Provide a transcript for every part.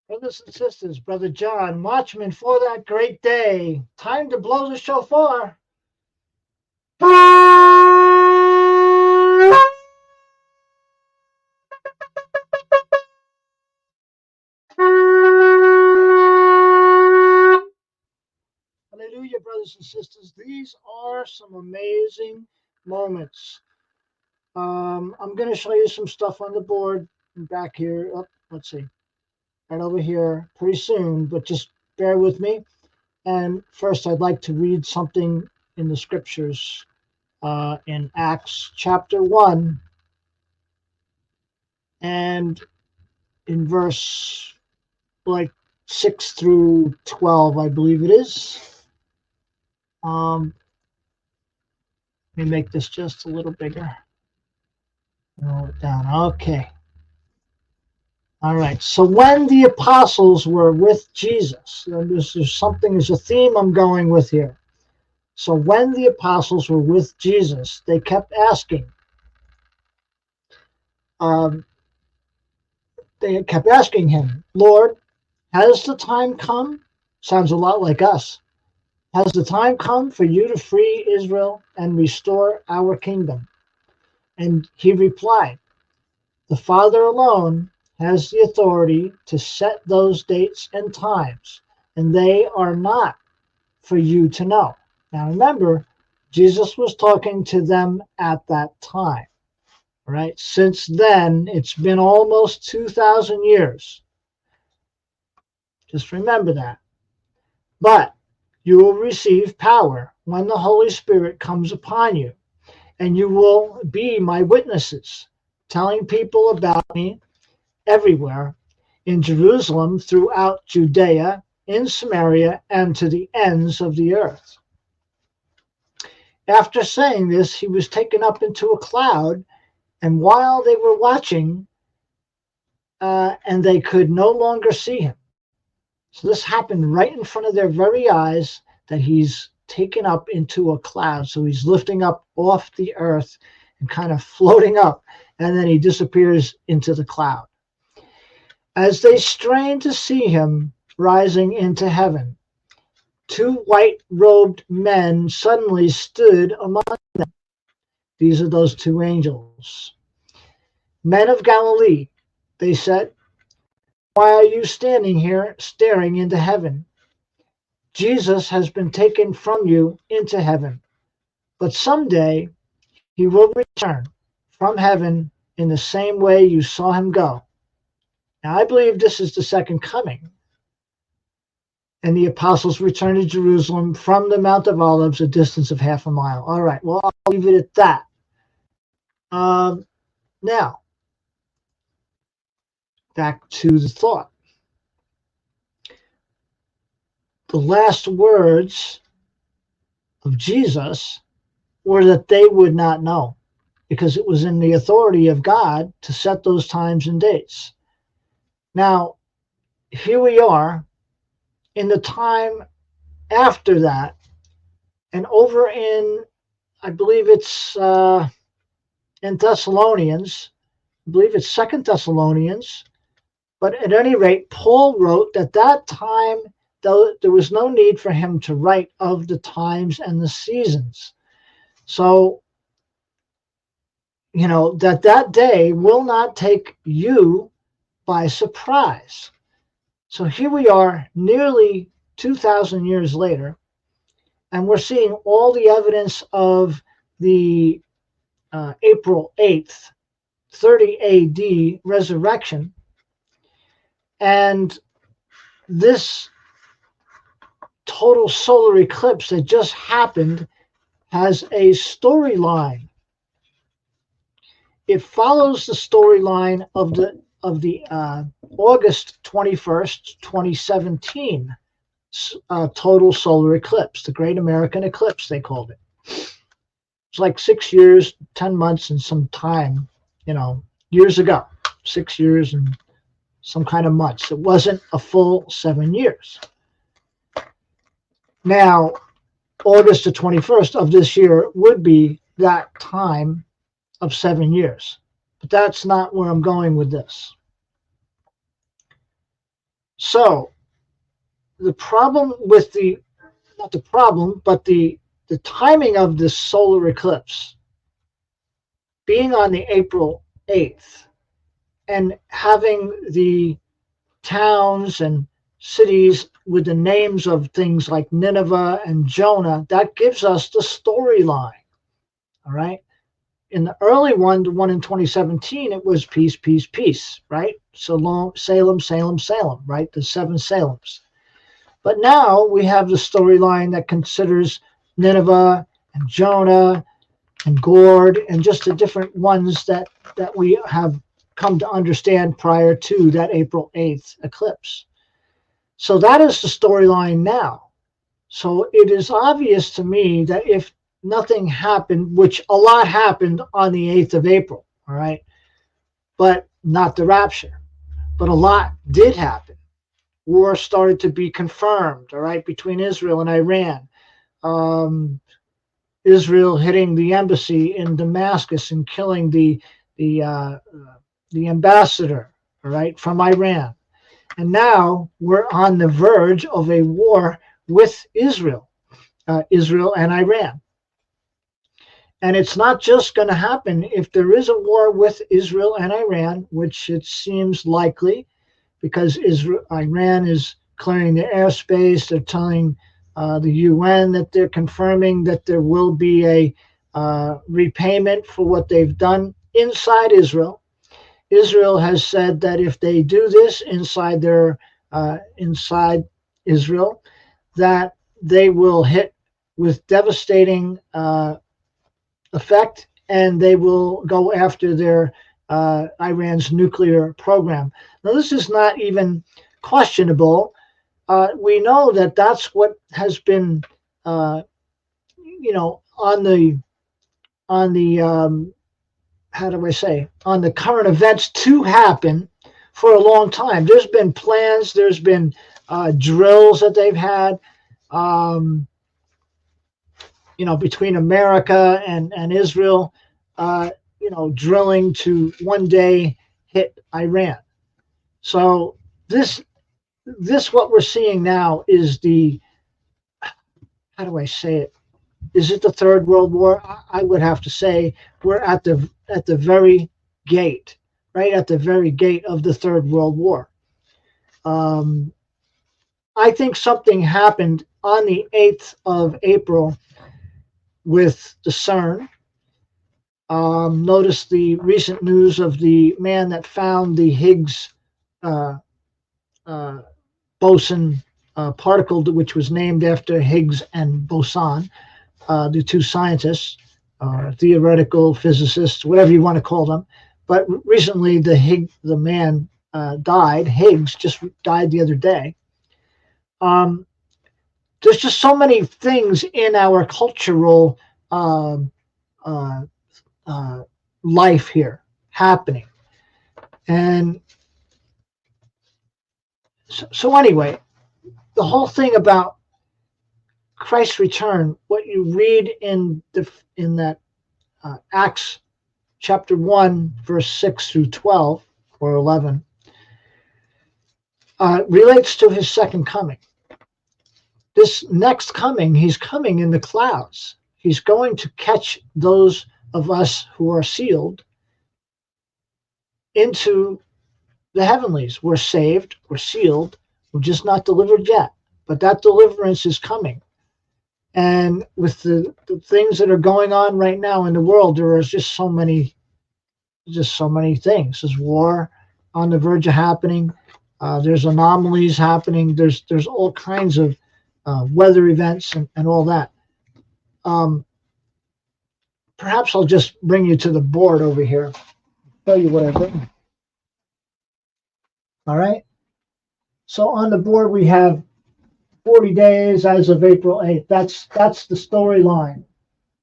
Brothers and sisters, Brother John, watchmen for that great day. Time to blow the shofar. Hallelujah, brothers and sisters. These are some amazing moments. I'm going to show you some stuff on the board back here. Oh, let's see. Right over here pretty soon, but just bear with me. And first, I'd like to read something in the scriptures in Acts chapter 1 and in verse like 6 through 12, I believe it is. Let me make this just a little bigger. Roll it down. Okay. All right. So when the apostles were with Jesus, there's a theme I'm going with here. So when the apostles were with Jesus, they kept asking. They kept asking him, Lord, has the time come? Sounds a lot like us. Has the time come for you to free Israel and restore our kingdom? And he replied, the Father alone has the authority to set those dates and times, and they are not for you to know. Now remember, Jesus was talking to them at that time, right? Since then, it's been almost 2,000 years. Just remember that. But you will receive power when the Holy Spirit comes upon you, and you will be my witnesses, telling people about me everywhere, in Jerusalem, throughout Judea, in Samaria, and to the ends of the earth. After saying this, he was taken up into a cloud, and while they were watching, and they could no longer see him. So this happened right in front of their very eyes, that he's taken up into a cloud. So he's lifting up off the earth and kind of floating up, and then he disappears into the cloud. As they strained to see him rising into heaven, two white-robed men suddenly stood among them. These are those two angels. Men of Galilee, they said, why are you standing here staring into heaven? Jesus has been taken from you into heaven, but someday he will return from heaven in the same way you saw him go. Now, I believe this is the second coming. And the apostles returned to Jerusalem from the Mount of Olives, a distance of half a mile. All right, well, I'll leave it at that. Now, back to the thought. The last words of Jesus were that they would not know, because it was in the authority of God to set those times and dates. Now, here we are in the time after that, and over in, I believe it's in Thessalonians, I believe it's 2 Thessalonians, but at any rate, Paul wrote that time, though there was no need for him to write of the times and the seasons. So, you know, that day will not take you by surprise. So here we are nearly 2,000 years later, and we're seeing all the evidence of the April 8th, 30 AD resurrection. And this total solar eclipse that just happened has a storyline. It follows the storyline of the August 21st, 2017 total solar eclipse, the Great American Eclipse, they called it. It's like 6 years, 10 months, and some time, years ago. 6 years and some kind of months. It wasn't a full 7 years. Now, August the 21st of this year would be that time of 7 years. But that's not where I'm going with this. So the problem with the, not the problem, but the timing of this solar eclipse being on the April 8th and having the towns and cities with the names of things like Nineveh and Jonah, that gives us the storyline. All right. In the early one, the one in 2017, it was peace, peace, peace, right? So Salem, Salem, Salem, right? The seven Salems. But now we have the storyline that considers Nineveh and Jonah and Gord and just the different ones that we have come to understand prior to that April 8th eclipse. So that is the storyline now. So it is obvious to me that if nothing happened, which a lot happened on the 8th of April, all right, but not the rapture, but a lot did happen. War started to be confirmed, all right, between Israel and Iran. Israel hitting the embassy in Damascus and killing the ambassador, all right, from Iran. And now we're on the verge of a war with Israel, Israel and Iran. And it's not just going to happen if there is a war with Israel and Iran, which it seems likely, because Iran is clearing their airspace. They're telling the UN that they're confirming that there will be a repayment for what they've done inside Israel. Israel has said that if they do this inside Israel, that they will hit with devastating effect, and they will go after their Iran's nuclear program. Now, this is not even questionable. We know that that's what has been, on the how do I say, on the current events to happen for a long time. There's been plans. There's been drills that they've had. Between America and Israel, drilling to one day hit Iran. So this what we're seeing now is how do I say it? Is it the Third World War? I would have to say we're at the very gate, right at the very gate of the Third World War. I think something happened on the 8th of April with the CERN. Notice the recent news of the man that found the Higgs boson particle, which was named after Higgs and boson, the two scientists, theoretical physicists, whatever you want to call them. But recently, the man died. Higgs just died the other day. There's just so many things in our cultural life here happening. And so anyway, the whole thing about Christ's return, what you read in that Acts chapter 1, verse 6 through 12 or 11, relates to his second coming. This next coming, he's coming in the clouds. He's going to catch those of us who are sealed into the heavenlies. We're saved, we're sealed, we're just not delivered yet. But that deliverance is coming. And with the things that are going on right now in the world, there are just so many things. There's war on the verge of happening. There's anomalies happening. There's all kinds of weather events and all that. Perhaps I'll just bring you to the board over here. Tell you what I've written. All right. So on the board we have 40 days as of April 8th. That's the storyline.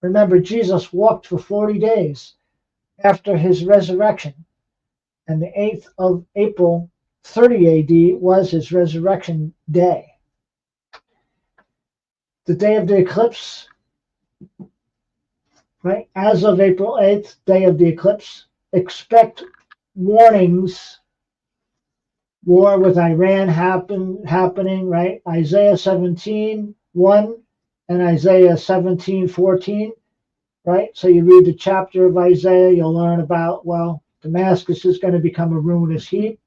Remember, Jesus walked for 40 days after his resurrection. And the 8th of April, 30 AD, was his resurrection day. The day of the eclipse, right? As of April 8th, day of the eclipse, expect warnings war with Iran happening, right? Isaiah 17:1 and Isaiah 17:14, right? So you read the chapter of Isaiah, you'll learn about, well, Damascus is going to become a ruinous heap.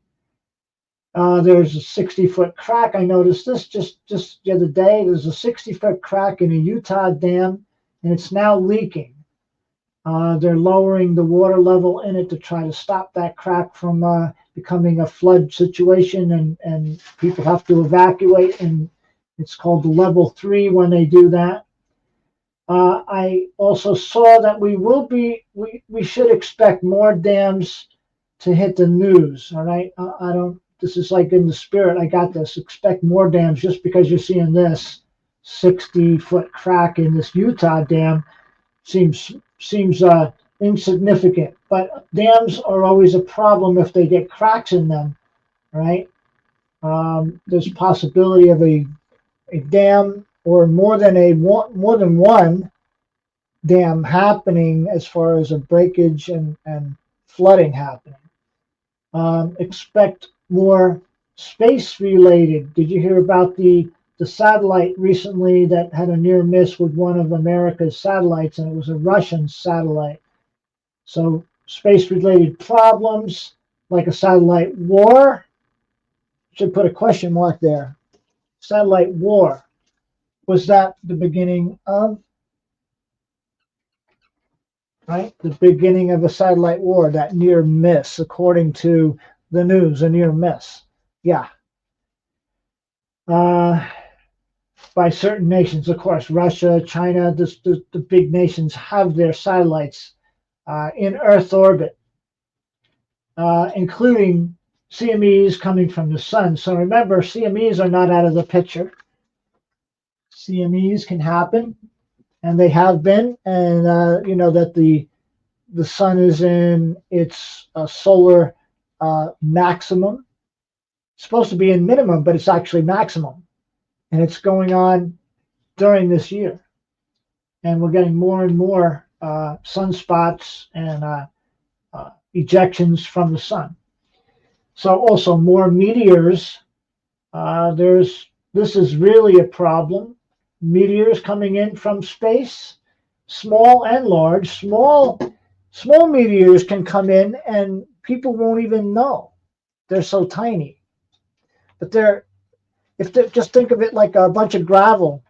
There's a 60-foot crack. I noticed this just the other day. There's a 60-foot crack in a Utah dam, and it's now leaking. They're lowering the water level in it to try to stop that crack from becoming a flood situation, and people have to evacuate, and it's called the level 3 when they do that. I also saw that we should expect more dams to hit the news. All right, I don't. This is like in the spirit. I got this. Expect more dams. Just because you're seeing this 60-foot crack in this Utah dam seems insignificant. But dams are always a problem if they get cracks in them. Right? There's possibility of a dam or more than one dam happening as far as a breakage and flooding happening. Expect more space related. Did you hear about the satellite recently that had a near miss with one of America's satellites, and it was a Russian satellite? So space related problems like a satellite war. Should put a question mark there. Satellite war. Was that the beginning of, right? The beginning of a satellite war, that near miss, according to the news, a near miss. Yeah. By certain nations, of course, Russia, China, the big nations have their satellites in Earth orbit, including CMEs coming from the sun. So remember, CMEs are not out of the picture. CMEs can happen, and they have been, and you know that the sun is in its solar maximum. It's supposed to be in minimum, but it's actually maximum, and it's going on during this year. And we're getting more and more sunspots and ejections from the sun. So also more meteors. This is really a problem. Meteors coming in from space, small and large. Small meteors can come in and people won't even know. They're so tiny. But just think of it like a bunch of gravel.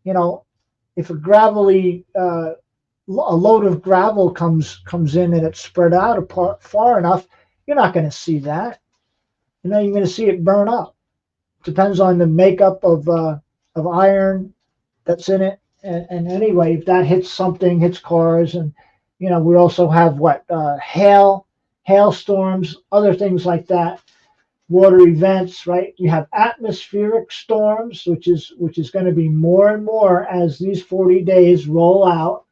You know, if a load of gravel comes in and it's spread out apart far enough, you're not going to see that. You're not even going to see it burn up. Depends on the makeup of iron that's in it. And anyway, if that hits something, hits cars, and we also have hailstorms, other things like that, water events, right? You have atmospheric storms, which is going to be more and more as these 40 days roll out.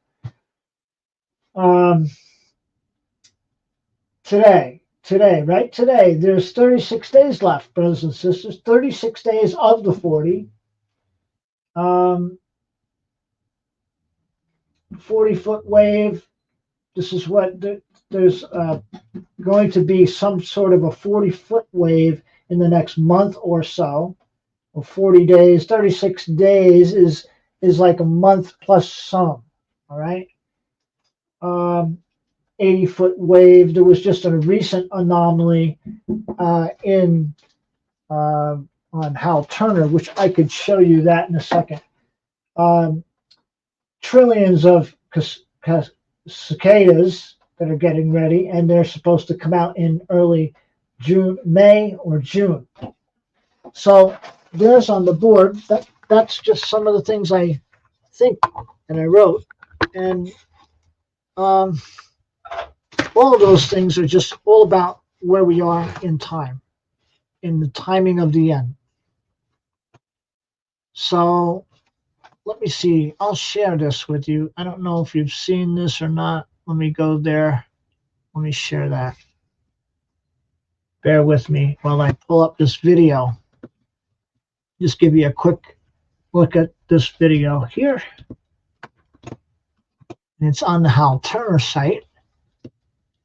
Today, there's 36 days left, brothers and sisters. 36 days of the 40. 40-foot wave. This is what there's going to be some sort of a 40-foot wave in the next month or so. Or 40 days. 36 days is like a month plus some. All right. 80-foot wave. There was just a recent anomaly on Hal Turner, which I could show you that in a second. Trillions of cicadas that are getting ready, and they're supposed to come out in early May or June. So there's on the board. That's just some of the things I think and I wrote, and all of those things are just all about where we are in time, in the timing of the end. So let me see. I'll share this with you. I don't know if you've seen this or not. Let me go there. Let me share that. Bear with me while I pull up this video. Just give you a quick look at this video here. And it's on the Hal Turner site.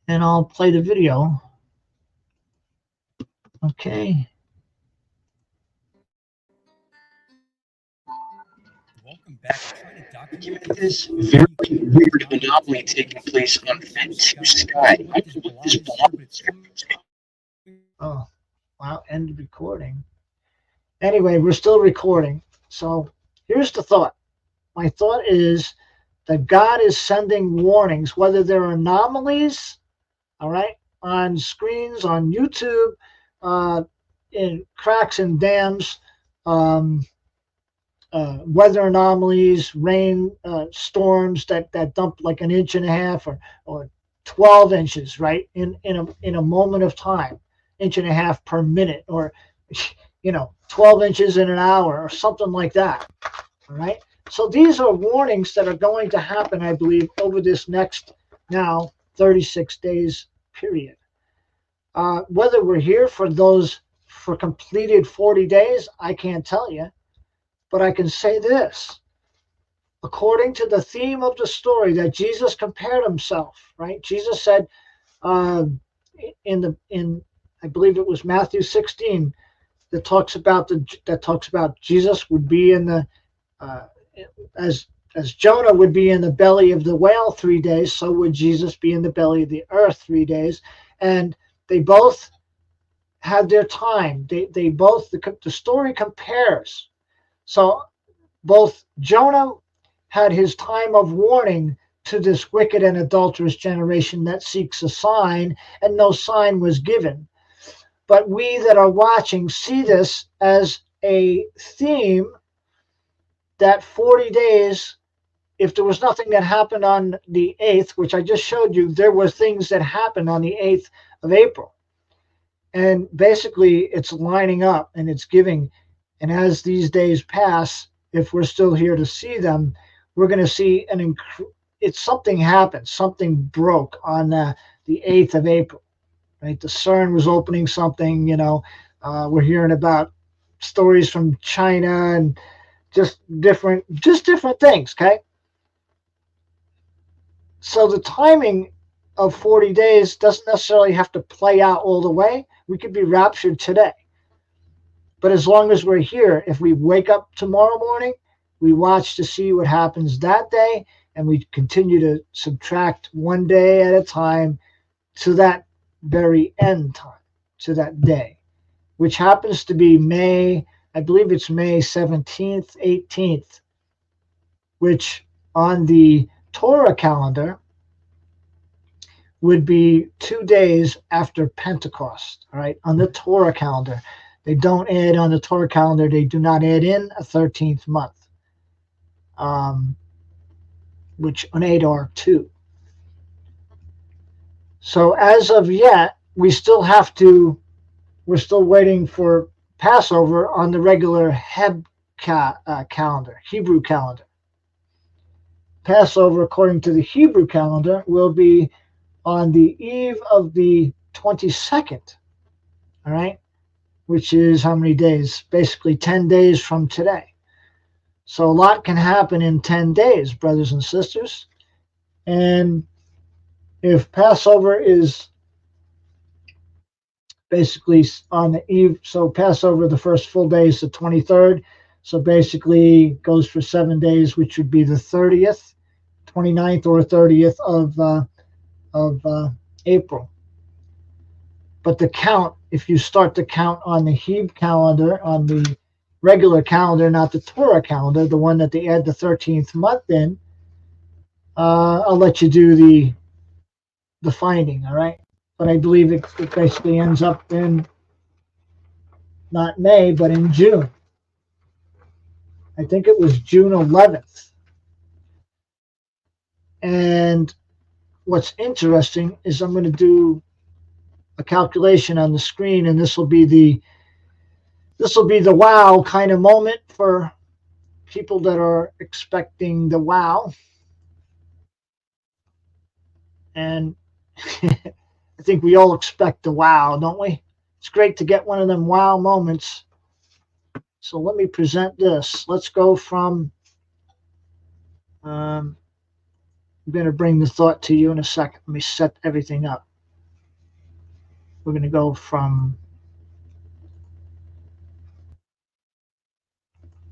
And I'll play the video. Okay. Welcome back. I'm trying to document this This very very weird weird anomaly anomaly taking taking place place on on Ventu Ventu Sky. I Sky. don't know I what don't this know what blob this is here, blob but it's is. coming. Oh, wow. End recording. Anyway, we're still recording. So here's the thought. My thought is that God is sending warnings, whether they're anomalies, all right, on screens, on YouTube, uh, in cracks and dams, um, weather anomalies, rain storms that dump like an inch and a half or 12 inches, right, in a moment of time, inch and a half per minute, or 12 inches in an hour, or something like that. All right. So these are warnings that are going to happen, I believe, over this next now 36 days period. Whether we're here for completed 40 days, I can't tell you, but I can say this. According to the theme of the story that Jesus compared himself, right? Jesus said uh, in I believe it was Matthew 16 that talks about Jesus would be in the uh, as Jonah would be in the belly of the whale 3 days, so would Jesus be in the belly of the earth 3 days, and they both had their time. They both the story compares. So both Jonah had his time of warning to this wicked and adulterous generation that seeks a sign, and no sign was given. But we that are watching see this as a theme that 40 days, if there was nothing that happened on the 8th, which I just showed you, there were things that happened on the 8th of April. And basically, it's lining up and it's giving. And as these days pass, if we're still here to see them, we're going to see it's something happened. Something broke on the 8th of April, right? The CERN was opening something, we're hearing about stories from China and just different things, okay? So the timing of 40 days doesn't necessarily have to play out all the way. We could be raptured today. But as long as we're here, if we wake up tomorrow morning, we watch to see what happens that day, and we continue to subtract one day at a time to that very end time, to that day, which happens to be I believe it's May 17th, 18th, which on the Torah calendar would be 2 days after Pentecost, all right, on the Torah calendar. They don't add on the Torah calendar, they do not add in a 13th month, um, which on Adar too. So as of yet, we're still waiting for Passover on the regular calendar, Hebrew calendar. Passover, according to the Hebrew calendar, will be on the eve of the 22nd, all right, which is how many days? Basically 10 days from today. So a lot can happen in 10 days, brothers and sisters. And if Passover is basically on the eve, so Passover, the first full day is the 23rd. So basically goes for 7 days, which would be the 30th, 29th, or 30th of April. But the count, if you start to count on the Hebrew calendar, on the regular calendar, not the Torah calendar, the one that they add the 13th month in, I'll let you do the finding, all right? But I believe it basically ends up in not May, but in June. I think it was June 11th. And what's interesting is I'm going to do a calculation on the screen, and this will be the wow kind of moment for people that are expecting the wow. And I think we all expect the wow, don't we? It's great to get one of them wow moments. So let me present this. Let's go from, I'm going to bring the thought to you in a second. Let me set everything up. We're going to go from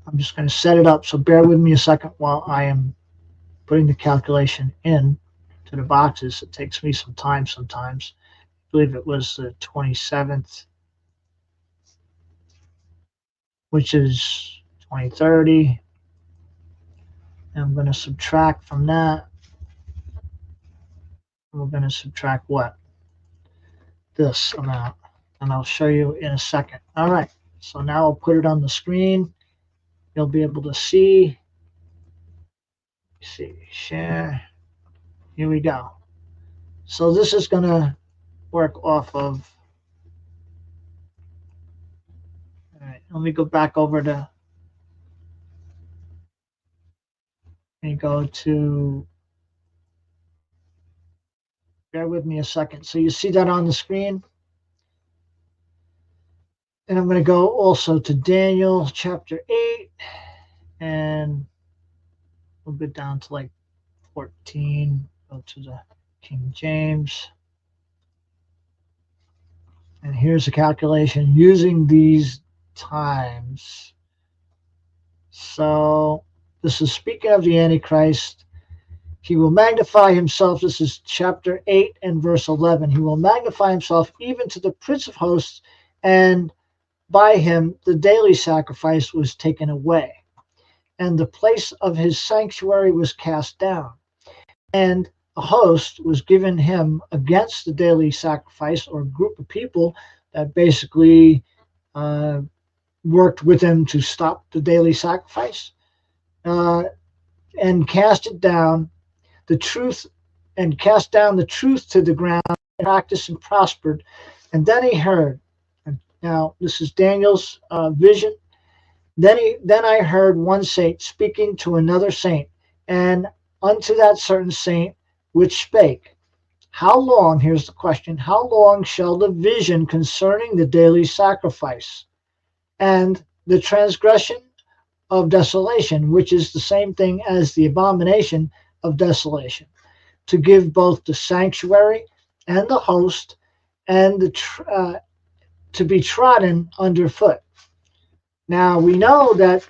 I'm just going to set it up. So bear with me a second while I am putting the calculation in to the boxes. It takes me some time sometimes. I believe it was the 27th, which is 2030. And I'm going to subtract from that. We're going to subtract what? This amount. And I'll show you in a second. All right. So now I'll put it on the screen. You'll be able to see. See, share. Here we go. So this is going to work off of. All right. Let me go back over to. Let me go to. Bear with me a second. So you see that on the screen? And I'm going to go also to Daniel chapter 8. And we'll go down to like 14. Go to the King James. And here's a calculation using these times. So this is speaking of the Antichrist. He will magnify himself. This is chapter 8 and verse 11. He will magnify himself even to the Prince of Hosts, and by him the daily sacrifice was taken away, and the place of his sanctuary was cast down. And a host was given him against the daily sacrifice, or a group of people that basically worked with him to stop the daily sacrifice, and cast it down. The truth, and cast down the truth to the ground, and practiced and prospered. And then he heard. Now this is Daniel's vision. Then I heard one saint speaking to another saint, and unto that certain saint which spake, how long, here's the question, how long shall the vision concerning the daily sacrifice and the transgression of desolation, which is the same thing as the abomination of desolation, to give both the sanctuary and the host, and to be trodden underfoot. Now we know that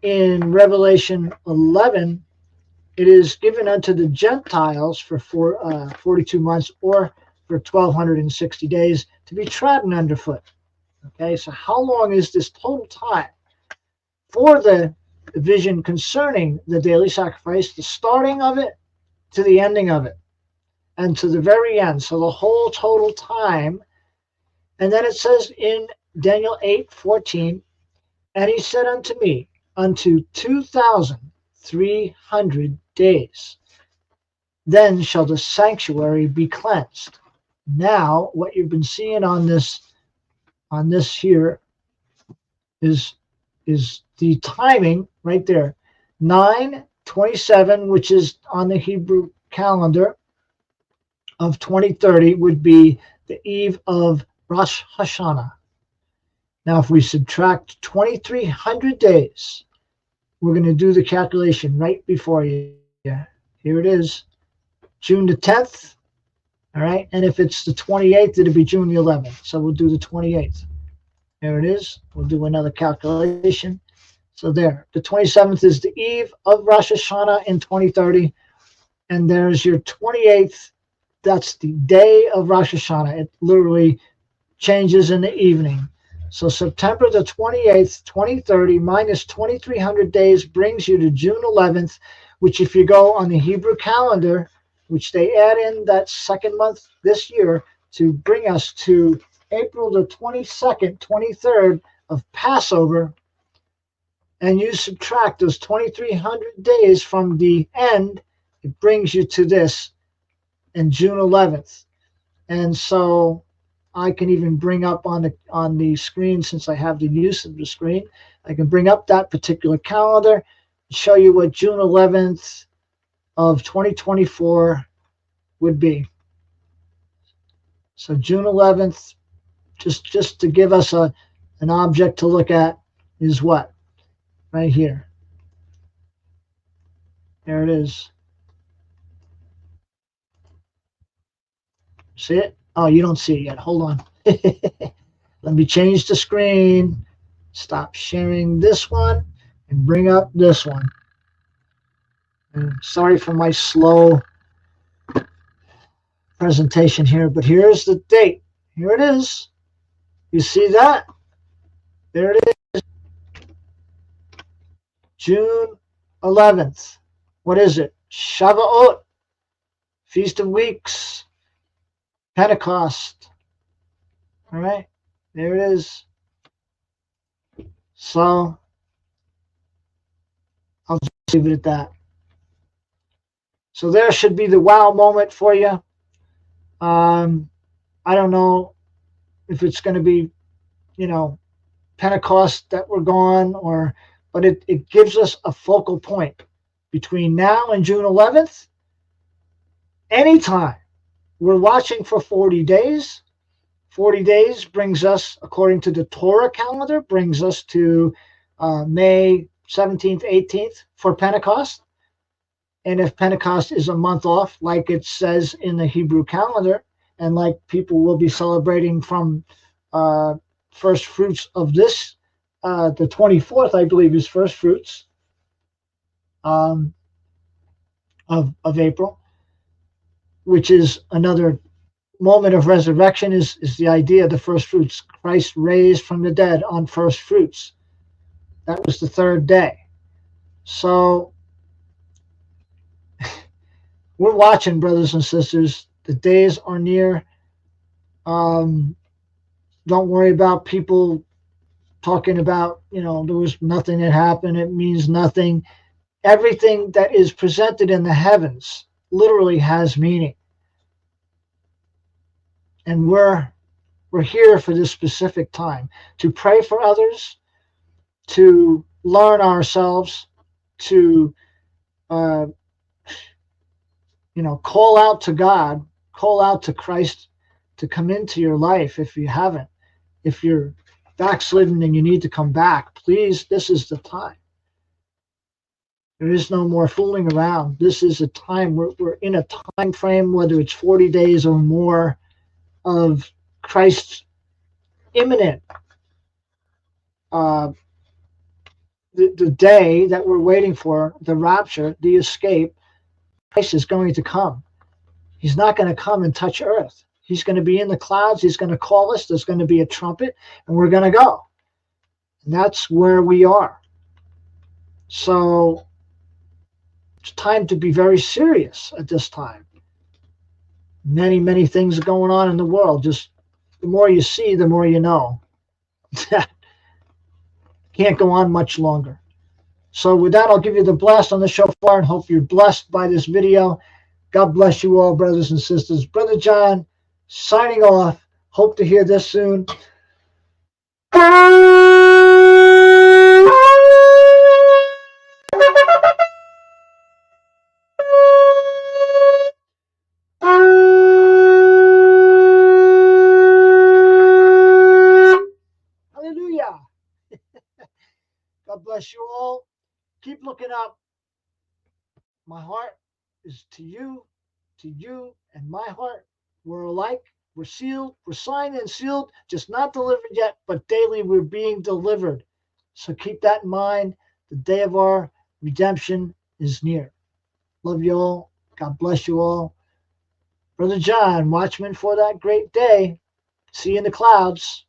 in Revelation 11, it is given unto the Gentiles for 42 months, or for 1260 days, to be trodden underfoot. Okay, so how long is this total time for the vision concerning the daily sacrifice, the starting of it to the ending of it, and to the very end? So the whole total time. And then it says in Daniel 8:14, and he said unto me, unto 2,300 days, then shall the sanctuary be cleansed. Now, what you've been seeing on this here is the timing right there. 9/27, which is on the Hebrew calendar of 2030, would be the eve of Rosh Hashanah. Now, if we subtract 2,300 days, we're going to do the calculation right before you. Here it is, June the 10th. All right, and if it's the 28th, it'll be June the 11th. So we'll do the 28th. There it is. We'll do another calculation. So there, the 27th is the eve of Rosh Hashanah in 2030, and there's your 28th. That's the day of Rosh Hashanah. It literally changes in the evening. So September the 28th, 2030 minus 2,300 days brings you to June 11th, which if you go on the Hebrew calendar, which they add in that second month this year to bring us to April the 22nd, 23rd of Passover, and you subtract those 2,300 days from the end, it brings you to this in June 11th. And so I can even bring up on the screen, since I have the use of the screen, I can bring up that particular calendar and show you what June 11th of 2024 would be. So June 11th, just to give us an object to look at, is what? Right here. There it is. See it? Oh, you don't see it yet. Hold on. Let me change the screen. Stop sharing this one. and bring up this one. And sorry for my slow presentation here, but here's the date. Here it is. You see that? There it is. June 11th. What is it? Shavuot, Feast of Weeks, Pentecost. All right, there it is. So I'll just leave it at that. So there should be the wow moment for you. I don't know if it's going to be, Pentecost that we're gone, but it gives us a focal point between now and June 11th. Anytime we're watching for 40 days. 40 days brings us, according to the Torah calendar, brings us to May 17th, 18th for Pentecost. And if Pentecost is a month off, like it says in the Hebrew calendar, and like people will be celebrating from first fruits of this, the 24th, I believe, is first fruits of April, which is another moment of resurrection, is the idea of the first fruits. Christ raised from the dead on first fruits. That was the third day. So we're watching, brothers and sisters. The days are near. Don't worry about people talking about, there was nothing that happened. It means nothing. Everything that is presented in the heavens literally has meaning. And we're here for this specific time to pray for others, to learn ourselves, to call out to God, call out to Christ to come into your life if you haven't. If you're backslidden and you need to come back, please, this is the time. There is no more fooling around. This is a time, we're in a time frame, whether it's 40 days or more, of Christ's imminent, the day that we're waiting for, the rapture, the escape. Christ is going to come. He's not going to come and touch earth. He's going to be in the clouds. He's going to call us. There's going to be a trumpet, and we're going to go. And that's where we are. So it's time to be very serious at this time. Many, many things are going on in the world. Just the more you see, the more you know. Can't go on much longer. So with that, I'll give you the blast on the shofar and hope you're blessed by this video. God bless you all, brothers and sisters. Brother John, signing off. Hope to hear this soon. Hallelujah. God bless you all. Keep looking up. My heart is to you, and my heart. We're alike. We're sealed. We're signed and sealed, just not delivered yet, but daily we're being delivered. So keep that in mind. The day of our redemption is near. Love you all. God bless you all. Brother John, watchman for that great day. See you in the clouds.